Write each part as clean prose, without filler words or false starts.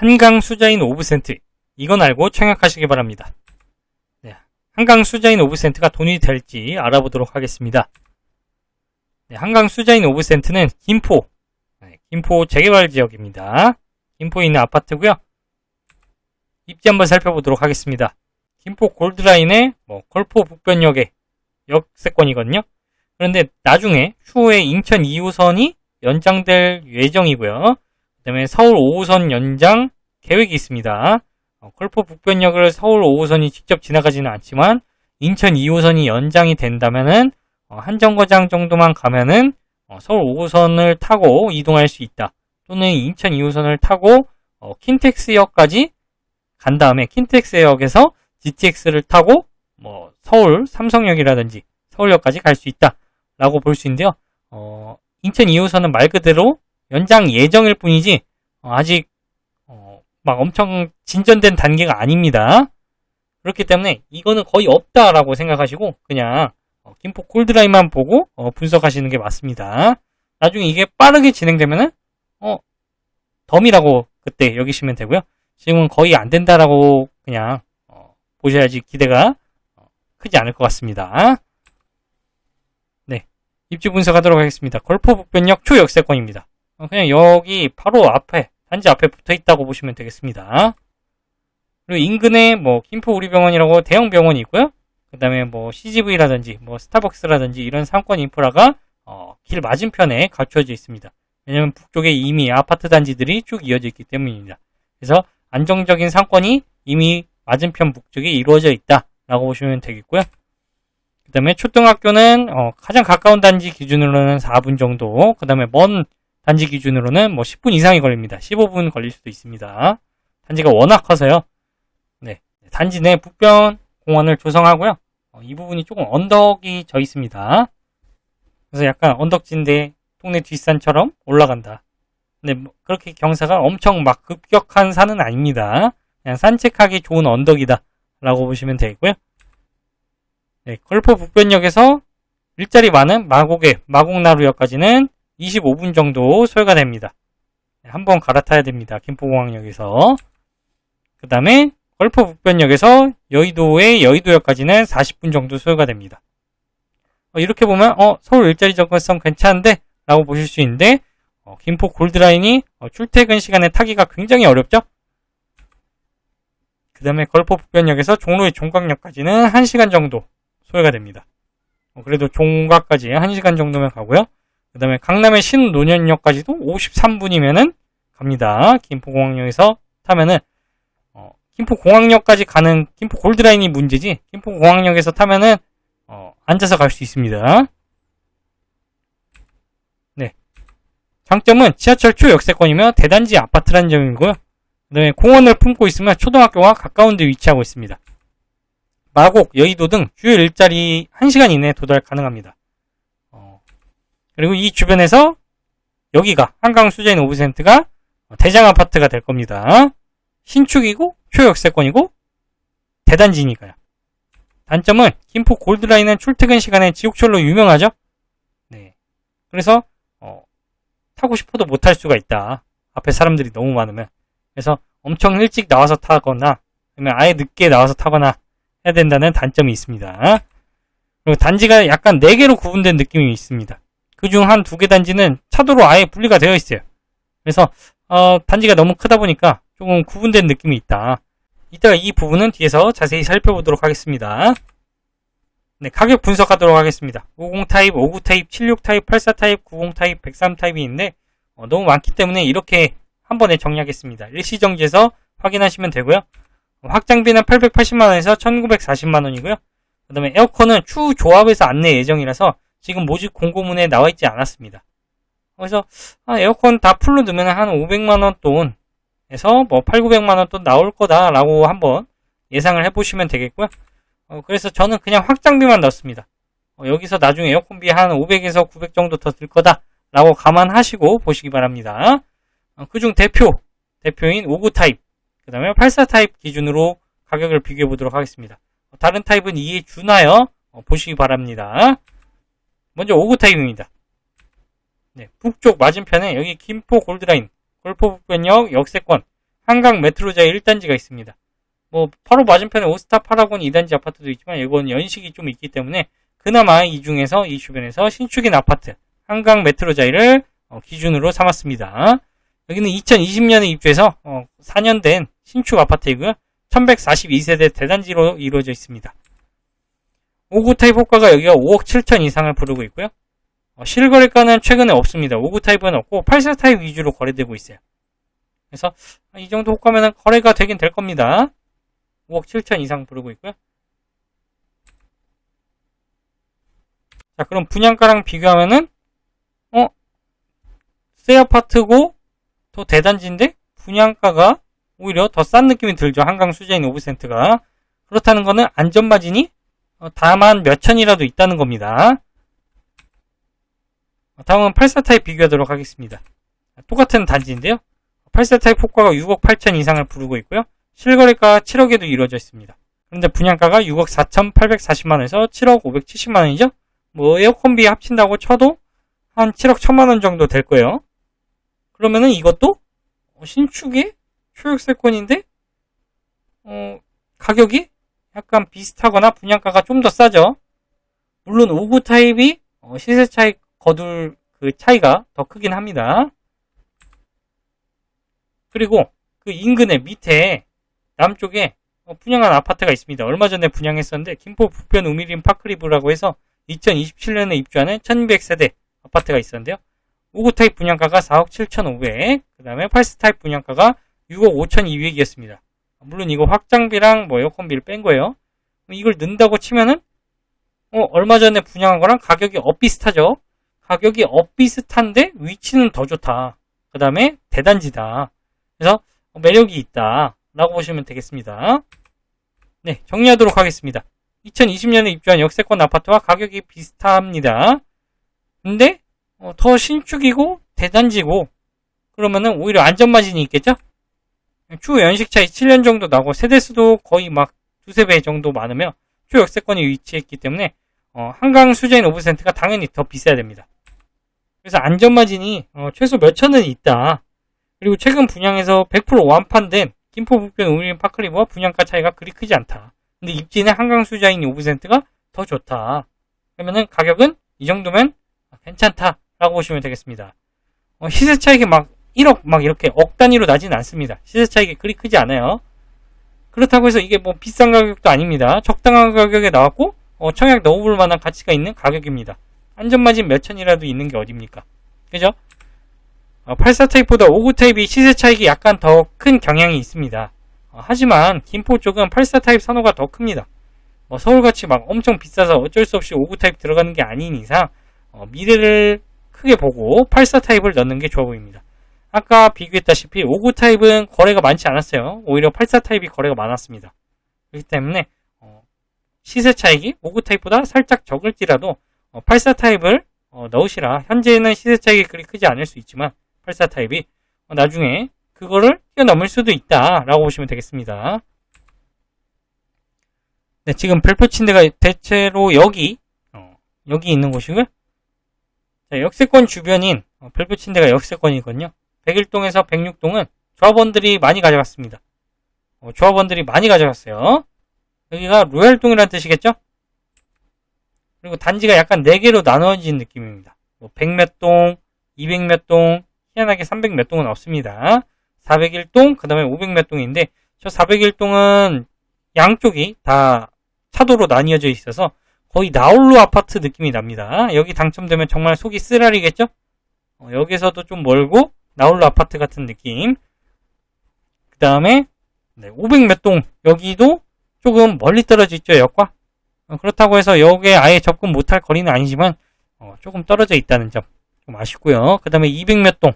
한강 수자인 5%. 이건 알고 청약하시기 바랍니다. 네, 한강 수자인 5%가 돈이 될지 알아보도록 하겠습니다. 네, 한강 수자인 5%는 김포, 김포 재개발 지역입니다. 김포에 있는 아파트고요. 입지 한번 살펴보도록 하겠습니다. 김포 골드라인의 걸포 북변역의 역세권이거든요. 그런데 나중에 추후에 인천 2호선이 연장될 예정이고요. 그 다음에 서울 5호선 연장 계획이 있습니다. 걸포 북변역을 서울 5호선이 직접 지나가지는 않지만 인천 2호선이 연장이 된다면은 한 정거장 정도만 가면은 서울 5호선을 타고 이동할 수 있다. 또는 인천 2호선을 타고 킨텍스역까지 간 다음에 킨텍스역에서 GTX를 타고 서울 삼성역이라든지 서울역까지 갈 수 있다 라고 볼 수 있는데요. 인천 2호선은 말 그대로 연장 예정일 뿐이지 아직 막 엄청 진전된 단계가 아닙니다. 그렇기 때문에 이거는 거의 없다라고 생각하시고 그냥 김포 골드라인만 보고 분석하시는 게 맞습니다. 나중에 이게 빠르게 진행되면은 덤이라고 그때 여기시면 되고요. 지금은 거의 안 된다라고 그냥 보셔야지 기대가 크지 않을 것 같습니다. 네, 입지 분석하도록 하겠습니다. 걸포 북변역 초역세권입니다. 그냥 여기 바로 앞에 단지 앞에 붙어 있다고 보시면 되겠습니다. 그리고 인근에 김포 우리병원이라고 대형 병원이 있고요. 그 다음에 CGV라든지 스타벅스라든지 이런 상권 인프라가 길 맞은편에 갖춰져 있습니다. 왜냐면 북쪽에 이미 아파트 단지들이 쭉 이어져 있기 때문입니다. 그래서 안정적인 상권이 이미 맞은편 북쪽에 이루어져 있다라고 보시면 되겠고요. 그 다음에 초등학교는 가장 가까운 단지 기준으로는 4분 정도, 그 다음에 먼 단지 기준으로는 10분 이상이 걸립니다. 15분 걸릴 수도 있습니다. 단지가 워낙 커서요. 네, 단지 내 북변 공원을 조성하고요. 이 부분이 조금 언덕이 져 있습니다. 그래서 약간 언덕진데 동네 뒷산처럼 올라간다. 근데 그렇게 경사가 엄청 막 급격한 산은 아닙니다. 그냥 산책하기 좋은 언덕이다 라고 보시면 되겠고요. 네, 걸포 북변역에서 일자리 많은 마곡나루역까지는 25분 정도 소요가 됩니다. 네, 한번 갈아타야 됩니다. 김포공항역에서. 그 다음에 걸포 북변역에서 여의도의 여의도역까지는 40분 정도 소요가 됩니다. 이렇게 보면 서울 일자리 접근성 괜찮은데 라고 보실 수 있는데 김포 골드라인이 출퇴근 시간에 타기가 굉장히 어렵죠. 그 다음에 걸포 북변역에서 종로의 종각역까지는 1시간 정도 소요가 됩니다. 그래도 종각까지 1시간 정도면 가고요. 그 다음에 강남의 신논현역까지도 53분이면은 갑니다. 김포공항역에서 타면은 김포공항역까지 가는 김포 골드라인이 문제지 김포공항역에서 타면은 앉아서 갈 수 있습니다. 네, 장점은 지하철 초역세권이며 대단지 아파트라는 점이고요. 그 다음에 공원을 품고 있으면 초등학교와 가까운 데 위치하고 있습니다. 마곡, 여의도 등 주요 일자리 1시간 이내에 도달 가능합니다. 그리고 이 주변에서 여기가 한강 수자인 5%가 대장 아파트가 될 겁니다. 신축이고 초역세권이고 대단지니까요. 단점은 김포 골드라인은 출퇴근 시간에 지옥철로 유명하죠. 네, 그래서 타고 싶어도 못 탈 수가 있다. 앞에 사람들이 너무 많으면. 그래서 엄청 일찍 나와서 타거나 아니면 아예 늦게 나와서 타거나 해야 된다는 단점이 있습니다. 그리고 단지가 약간 4개로 구분된 느낌이 있습니다. 그중 한 2개 단지는 차도로 아예 분리가 되어 있어요. 그래서 단지가 너무 크다 보니까 조금 구분된 느낌이 있다. 이따가 이 부분은 뒤에서 자세히 살펴보도록 하겠습니다. 네, 가격 분석하도록 하겠습니다. 50 타입, 59 타입, 76 타입, 84 타입, 90 타입, 103 타입이 있는데 너무 많기 때문에 이렇게 한 번에 정리하겠습니다. 일시정지에서 확인하시면 되고요. 확장비는 880만원에서 1940만원이고요. 그 다음에 에어컨은 추후 조합에서 안내 예정이라서 지금 모집 공고문에 나와 있지 않았습니다. 그래서 에어컨 다 풀로 넣으면 한 500만원 돈에서 8,900만원 돈 나올 거다라고 한번 예상을 해보시면 되겠고요. 그래서 저는 그냥 확장비만 넣었습니다. 여기서 나중에 에어컨비 한 500에서 900 정도 더 들 거다라고 감안하시고 보시기 바랍니다. 그중 대표인 59 타입, 그 다음에 84 타입 기준으로 가격을 비교해 보도록 하겠습니다. 다른 타입은 이에 준하여 보시기 바랍니다. 먼저 59 타입입니다. 네, 북쪽 맞은편에 여기 김포 골드라인, 걸포 북변역 역세권, 한강 메트로자의 1단지가 있습니다. 뭐 바로 맞은편에 오스타 파라곤 2단지 아파트도 있지만 이건 연식이 좀 있기 때문에 그나마 이 중에서 이 주변에서 신축인 아파트 한강 메트로자이를 기준으로 삼았습니다. 여기는 2020년에 입주해서 4년 된 신축 아파트이고요. 1142세대 대단지로 이루어져 있습니다. 5구 타입 호가가 여기가 5억 7천 이상을 부르고 있고요. 실거래가는 최근에 없습니다. 5구 타입은 없고 84 타입 위주로 거래되고 있어요. 그래서 이 정도 호가면은 거래가 되긴 될 겁니다. 5억 7천 이상 부르고 있고요. 자, 그럼 분양가랑 비교하면은 새 아파트고 더 대단지인데 분양가가 오히려 더 싼 느낌이 들죠. 한강 수자인 오브센트가. 그렇다는 거는 안전마진이 다만 몇 천이라도 있다는 겁니다. 다음은 84 타입 비교하도록 하겠습니다. 똑같은 단지인데요. 84 타입 호가가 6억 8천 이상을 부르고 있고요. 실거래가 7억에도 이루어져 있습니다. 그런데 분양가가 6억 4,840만원에서 7억 570만원이죠. 뭐 에어컨비 합친다고 쳐도 한 7억 1천만원 정도 될 거예요. 그러면은 이것도 신축의 초역세권인데 가격이 약간 비슷하거나 분양가가 좀 더 싸죠. 물론 5구 타입이 시세 차익 거둘 그 차이가 더 크긴 합니다. 그리고 그 인근에 밑에 남쪽에 분양한 아파트가 있습니다. 얼마 전에 분양했었는데 김포 북변 우미림 파크리브라고 해서 2027년에 입주하는 1200세대 아파트가 있었는데요. 5구 타입 분양가가 4억 7,500, 그 다음에 84 타입 분양가가 6억 5,200이었습니다. 물론 이거 확장비랑 에어컨비를 뺀 거예요. 이걸 넣는다고 치면은 얼마 전에 분양한 거랑 가격이 엇비슷하죠. 가격이 엇비슷한데 위치는 더 좋다. 그 다음에 대단지다. 그래서 매력이 있다 라고 보시면 되겠습니다. 네, 정리하도록 하겠습니다. 2020년에 입주한 역세권 아파트와 가격이 비슷합니다. 근데 더 신축이고 대단지고 그러면은 오히려 안전마진이 있겠죠? 추후 연식 차이 7년 정도 나고 세대수도 거의 막 두세 배 정도 많으며 초역세권이 위치했기 때문에 한강 수자인 오브센트가 당연히 더 비싸야 됩니다. 그래서 안전마진이 최소 몇 천은 있다. 그리고 최근 분양에서 100% 완판된 김포 북변 우미림 파크리브와 분양가 차이가 그리 크지 않다. 근데 입지는 한강 수자인 오브센트가 더 좋다. 그러면은 가격은 이 정도면 괜찮다라고 보시면 되겠습니다. 시세 차익이 막 1억 막 이렇게 억 단위로 나진 않습니다. 시세 차익이 그리 크지 않아요. 그렇다고 해서 이게 뭐 비싼 가격도 아닙니다. 적당한 가격에 나왔고 청약 넣어볼 만한 가치가 있는 가격입니다. 안전마진 몇 천이라도 있는 게 어딥니까? 그죠? 84 타입보다 5구 타입이 시세 차익이 약간 더 큰 경향이 있습니다. 하지만 김포 쪽은 84 타입 선호가 더 큽니다. 서울같이 막 엄청 비싸서 어쩔 수 없이 5구 타입 들어가는 게 아닌 이상 미래를 크게 보고 84 타입을 넣는 게 좋아 보입니다. 아까 비교했다시피 5구 타입은 거래가 많지 않았어요. 오히려 84 타입이 거래가 많았습니다. 그렇기 때문에 시세 차익이 5구 타입보다 살짝 적을지라도 84 타입을 넣으시라. 현재는 시세 차익이 그리 크지 않을 수 있지만 84 타입이 나중에 그거를 뛰어넘을 수도 있다라고 보시면 되겠습니다. 네, 지금 별표 친 데가 대체로 여기 있는 곳이고요. 자, 역세권 주변인 별표 친 데가 역세권이거든요. 101동에서 106동은 조합원들이 많이 가져갔습니다. 조합원들이 많이 가져갔어요. 여기가 로얄동이라는 뜻이겠죠? 그리고 단지가 약간 4개로 나눠진 느낌입니다. 100몇 동, 200몇 동, 희한하게 300몇 동은 없습니다. 401동, 그 다음에 500몇 동인데 저 401동은 양쪽이 다 차도로 나뉘어져 있어서 거의 나홀로 아파트 느낌이 납니다. 여기 당첨되면 정말 속이 쓰라리겠죠? 여기서도 좀 멀고 나홀로 아파트 같은 느낌. 그 다음에 500몇 동, 여기도 조금 멀리 떨어져 있죠, 역과. 그렇다고 해서 여기에 아예 접근 못할 거리는 아니지만 조금 떨어져 있다는 점 좀 아쉽고요. 그 다음에 200몇 동,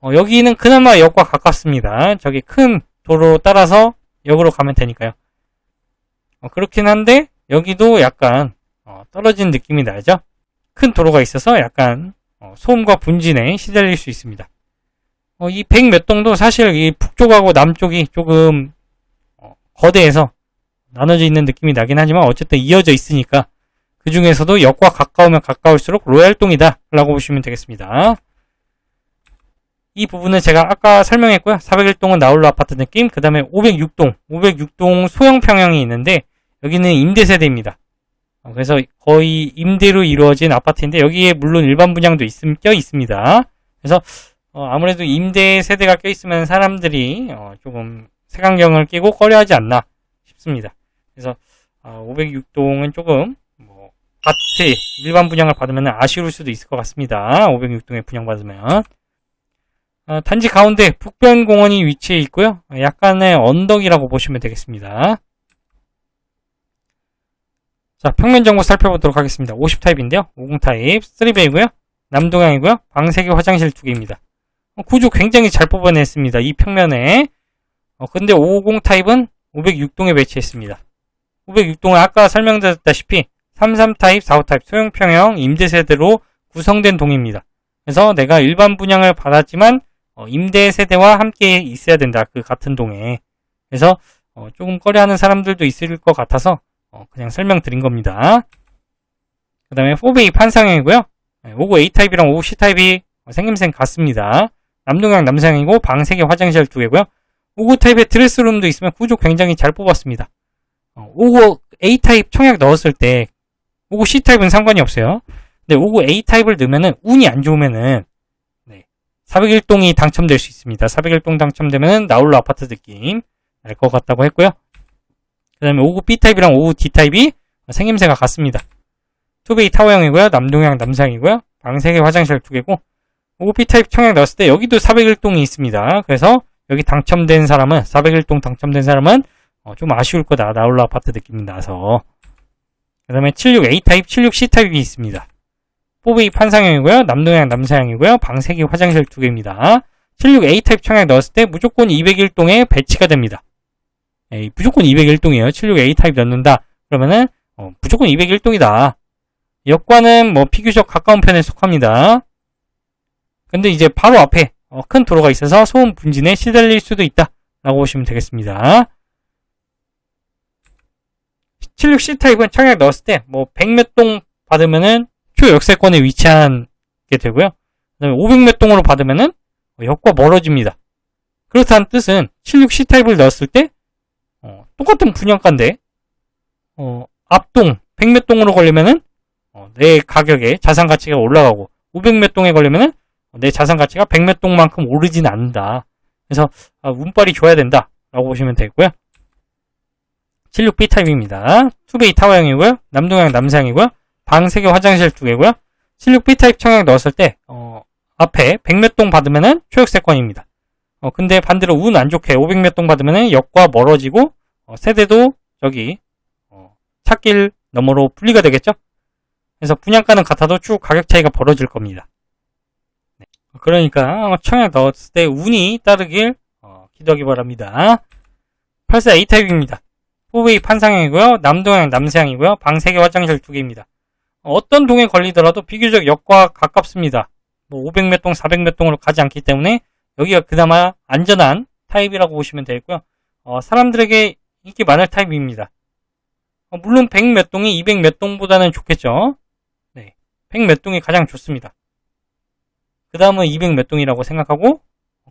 여기는 그나마 역과 가깝습니다. 저기 큰 도로 따라서 역으로 가면 되니까요. 그렇긴 한데 여기도 약간 떨어진 느낌이 나죠. 큰 도로가 있어서 약간 소음과 분진에 시달릴 수 있습니다. 이 100몇 동도 사실 이 북쪽하고 남쪽이 조금 거대해서 나눠져 있는 느낌이 나긴 하지만 어쨌든 이어져 있으니까 그 중에서도 역과 가까우면 가까울수록 로얄동이다 라고 보시면 되겠습니다. 이 부분은 제가 아까 설명했고요. 401동은 나홀로 아파트 느낌, 그 다음에 506동 소형 평형이 있는데 여기는 임대세대입니다. 그래서 거의 임대로 이루어진 아파트인데 여기에 물론 일반 분양도 껴 있습니다. 그래서 아무래도 임대 세대가 껴 있으면 사람들이 조금 색안경을 끼고 꺼려하지 않나 싶습니다. 그래서 506동은 조금 같이 일반 분양을 받으면 아쉬울 수도 있을 것 같습니다. 506동에 분양받으면. 단지 가운데 북변공원이 위치해 있고요. 약간의 언덕이라고 보시면 되겠습니다. 자, 평면 정보 살펴보도록 하겠습니다. 50타입인데요. 50타입, 3베이고요. 남동향이고요. 방 3개, 화장실 2개입니다. 구조 굉장히 잘 뽑아냈습니다. 이 평면에. 근데 550 타입은 506동에 배치했습니다. 506동은 아까 설명드렸다시피 33 타입, 45 타입 소형 평형 임대세대로 구성된 동입니다. 그래서 내가 일반 분양을 받았지만 임대 세대와 함께 있어야 된다. 그 같은 동에. 그래서 조금 꺼려하는 사람들도 있을 것 같아서 그냥 설명드린 겁니다. 그 다음에 4베이 판상형이고요. 59 A타입이랑 59 C타입이 생김새 같습니다. 남동향 남서향이고 방 3개 화장실 2개고요. 59 타입의 드레스룸도 있으면 구조 굉장히 잘 뽑았습니다. 59 A타입 청약 넣었을 때 59 C타입은 상관이 없어요. 근데 59 A타입을 넣으면은 운이 안 좋으면은 401동이 당첨될 수 있습니다. 401동 당첨되면은 나홀로 아파트 느낌 날 것 같다고 했고요. 그 다음에 59 B타입이랑 59 D타입이 생김새가 같습니다. 2베이 타워형이고요. 남동향 남서향이고요. 방 3개 화장실 2개고 59 B타입 청약 넣었을 때 여기도 401동이 있습니다. 그래서 여기 당첨된 사람은 401동 당첨된 사람은 좀 아쉬울 거다. 나홀로 아파트 느낌이 나서. 그 다음에 76 A타입, 76 C타입이 있습니다. 4베이 판상형이고요. 남동향 남서향이고요. 방 3개 화장실 2개입니다. 76 A타입 청약 넣었을 때 무조건 201동에 배치가 됩니다. 무조건 201동이에요. 76 A타입 넣는다. 그러면은 무조건 201동이다. 역과는 비교적 가까운 편에 속합니다. 근데 이제 바로 앞에 큰 도로가 있어서 소음 분진에 시달릴 수도 있다. 라고 보시면 되겠습니다. 76C 타입은 청약 넣었을 때 100몇 동 받으면은 초역세권에 위치하게 되고요. 그다음에 500몇 동으로 받으면은 역과 멀어집니다. 그렇다는 뜻은 76C 타입을 넣었을 때 똑같은 분양가인데 앞동 100몇 동으로 걸리면은 내 가격에 자산 가치가 올라가고 500몇 동에 걸리면은 내 자산 가치가 100몇 동만큼 오르진 않는다. 그래서 운빨이 좋아야 된다. 라고 보시면 되고요. 76B 타입입니다. 2베이 타워형이고요. 남동향 남서향이고요. 방 3개 화장실 2개고요. 76B 타입 청약 넣었을 때 앞에 100몇 동 받으면은 초역세권입니다. 근데 반대로 운 안 좋게 500몇 동 받으면은 역과 멀어지고 세대도 저기 찻길 너머로 분리가 되겠죠. 그래서 분양가는 같아도 쭉 가격 차이가 벌어질 겁니다. 그러니까 청약 넣었을 때 운이 따르길 기도하기 바랍니다. 84 A타입입니다. 4베이 판상형이고요. 남동향 남서향이고요. 방 3개 화장실 2개입니다. 어떤 동에 걸리더라도 비교적 역과 가깝습니다. 500몇 동, 400몇 동으로 가지 않기 때문에 여기가 그나마 안전한 타입이라고 보시면 되겠고요. 사람들에게 인기 많을 타입입니다. 물론 100몇 동이 200몇 동보다는 좋겠죠. 100몇 동이 가장 좋습니다. 그 다음은 200몇 동이라고 생각하고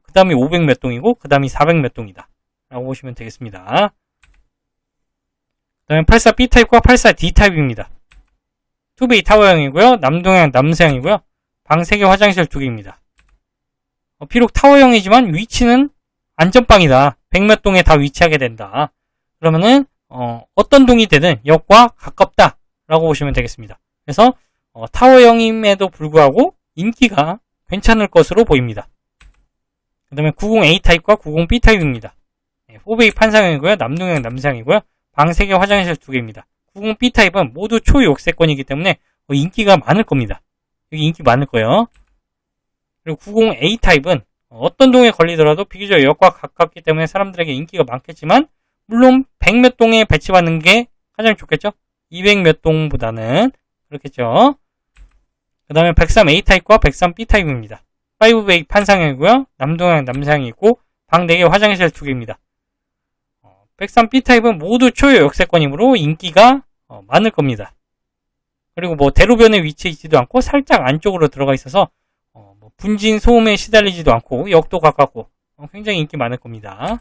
그 다음이 500몇 동이고 그 다음이 400몇 동이다 라고 보시면 되겠습니다. 그 다음에 84B 타입과 84D 타입입니다. 2베이 타워형이고요. 남동향 남서향이고요. 방 3개 화장실 2개입니다. 비록 타워형이지만 위치는 안전빵이다. 100몇 동에 다 위치하게 된다. 그러면은 어떤 동이 되든 역과 가깝다 라고 보시면 되겠습니다. 그래서 타워형임에도 불구하고 인기가 괜찮을 것으로 보입니다. 그 다음에 90A 타입과 90B 타입입니다. 4베이 판상형이고요. 남동향 남서향이고요. 방 3개 화장실 2개입니다. 90B 타입은 모두 초역세권이기 때문에 인기가 많을 겁니다. 여기 인기 많을 거예요. 그리고 90A 타입은 어떤 동에 걸리더라도 비교적 역과 가깝기 때문에 사람들에게 인기가 많겠지만 물론 100몇 동에 배치받는 게 가장 좋겠죠. 200몇 동보다는 그렇겠죠. 그 다음에 103A 타입과 103B 타입입니다. 5베이 판상형이고요. 남동향 남서향이 있고 방 4개 화장실 2개입니다. 103B 타입은 모두 초역세권이므로 인기가 많을 겁니다. 그리고 대로변에 위치해 있지도 않고 살짝 안쪽으로 들어가 있어서 분진 소음에 시달리지도 않고 역도 가깝고 굉장히 인기 많을 겁니다.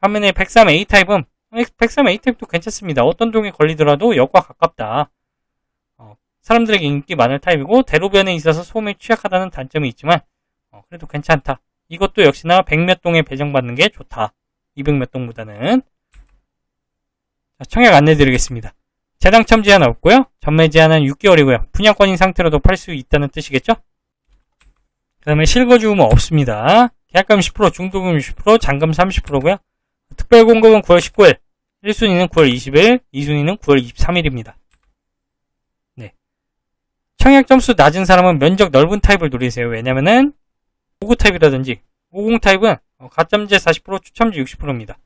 반면에 103A 타입은 103A 타입도 괜찮습니다. 어떤 동에 걸리더라도 역과 가깝다. 사람들에게 인기 많을 타입이고 대로변에 있어서 소음에 취약하다는 단점이 있지만 그래도 괜찮다. 이것도 역시나 100몇 동에 배정받는 게 좋다. 200몇 동보다는. 청약 안내드리겠습니다. 재당첨 제한 없고요. 전매 제한은 6개월이고요. 분양권인 상태로도 팔 수 있다는 뜻이겠죠? 그 다음에 실거주 의무 없습니다. 계약금 10%, 중도금 60%, 잔금 30%고요. 특별 공급은 9월 19일, 1순위는 9월 20일, 2순위는 9월 23일입니다. 네. 청약 점수 낮은 사람은 면적 넓은 타입을 노리세요. 왜냐면은 59 타입이라든지 50 타입은 가점제 40%, 추첨제 60%입니다.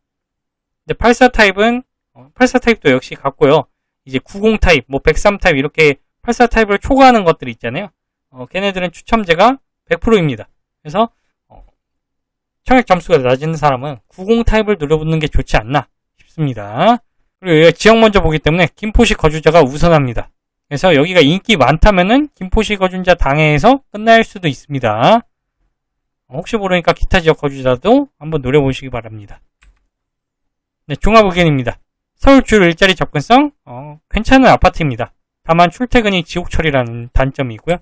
근데 84 타입은 84 타입도 역시 같고요. 이제 90 타입, 103 타입 이렇게 84 타입을 초과하는 것들이 있잖아요. 걔네들은 추첨제가 100%입니다. 그래서 청약 점수가 낮은 사람은 90 타입을 노려보는 게 좋지 않나 싶습니다. 그리고 여기가 지역 먼저 보기 때문에 김포시 거주자가 우선합니다. 그래서 여기가 인기 많다면은 김포시 거주자 당해에서 끝날 수도 있습니다. 혹시 모르니까 기타 지역 거주자도 한번 노려보시기 바랍니다. 네, 종합 의견입니다. 서울 주 일자리 접근성 괜찮은 아파트입니다. 다만 출퇴근이 지옥철이라는 단점이 있고요.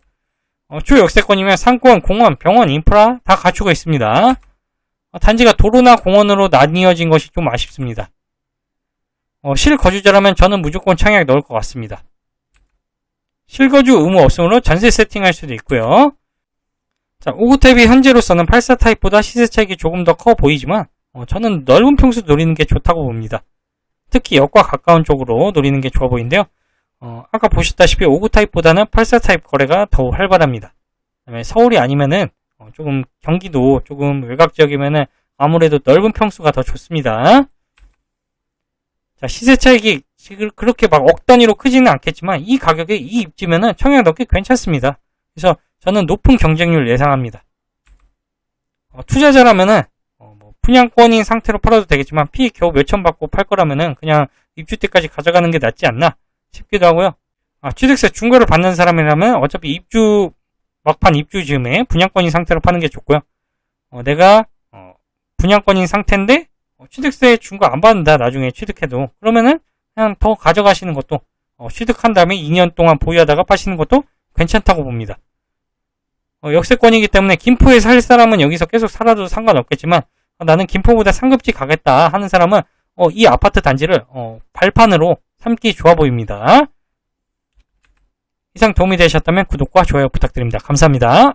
주 역세권이면 상권, 공원, 병원, 인프라 다 갖추고 있습니다. 단지가 도로나 공원으로 나뉘어진 것이 좀 아쉽습니다. 실거주자라면 저는 무조건 청약 넣을 것 같습니다. 실거주 의무 없으므로 전세 세팅할 수도 있고요. 자, 59 타입이 현재로서는 84 타입보다 시세 차익이 조금 더 커 보이지만 저는 넓은 평수 노리는 게 좋다고 봅니다. 특히 역과 가까운 쪽으로 노리는 게 좋아 보이는데요. 아까 보셨다시피 59 타입보다는 84 타입 거래가 더 활발합니다. 그다음에 서울이 아니면은 조금 경기도 조금 외곽 지역이면은 아무래도 넓은 평수가 더 좋습니다. 자, 시세 차익이 그렇게 막 억 단위로 크지는 않겠지만 이 가격에 이 입지면은 청약 넣기 괜찮습니다. 그래서 저는 높은 경쟁률 예상합니다. 투자자라면은 분양권인 상태로 팔아도 되겠지만 피 겨우 몇천 받고 팔 거라면은 그냥 입주 때까지 가져가는 게 낫지 않나 싶기도 하고요. 취득세 중과를 받는 사람이라면 어차피 막판 입주 즈음에 분양권인 상태로 파는 게 좋고요. 내가 분양권인 상태인데 취득세 중과 안 받는다. 나중에 취득해도 그러면은 그냥 더 가져가시는 것도 취득한 다음에 2년 동안 보유하다가 파시는 것도 괜찮다고 봅니다. 역세권이기 때문에 김포에 살 사람은 여기서 계속 살아도 상관없겠지만 나는 김포보다 상급지 가겠다 하는 사람은 이 아파트 단지를 발판으로 삼기 좋아 보입니다. 이상 도움이 되셨다면 구독과 좋아요 부탁드립니다. 감사합니다.